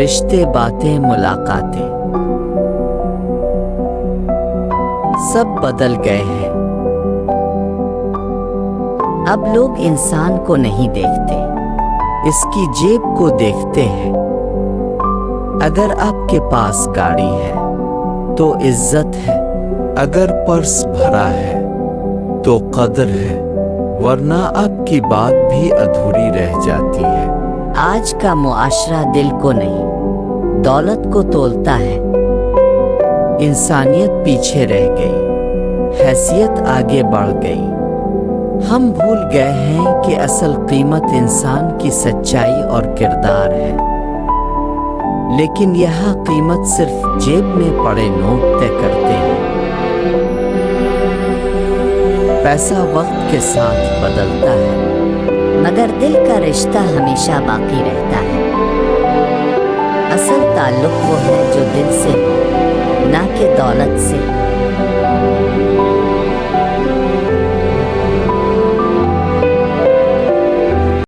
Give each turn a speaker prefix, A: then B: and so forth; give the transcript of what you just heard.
A: رشتے، باتیں، ملاقاتیں سب بدل گئے ہیں۔ اب لوگ انسان کو نہیں دیکھتے، اس کی جیب کو دیکھتے ہیں۔ اگر آپ کے پاس گاڑی ہے تو عزت ہے، اگر پرس بھرا ہے تو قدر ہے، ورنہ آپ کی بات بھی ادھوری رہ جاتی ہے۔
B: آج کا معاشرہ دل کو نہیں، دولت کو تولتا ہے۔
A: انسانیت پیچھے رہ گئی، حیثیت آگے بڑھ گئی۔ ہم بھول گئے ہیں کہ اصل قیمت انسان کی سچائی اور کردار ہے۔ لیکن یہاں قیمت صرف جیب میں پڑے نوٹ طے کرتے ہیں۔ پیسہ وقت کے ساتھ بدلتا ہے،
B: مگر دل کا رشتہ ہمیشہ باقی رہتا ہے۔ اصل تعلق وہ ہے جو دل سے ہو، نہ کہ دولت سے۔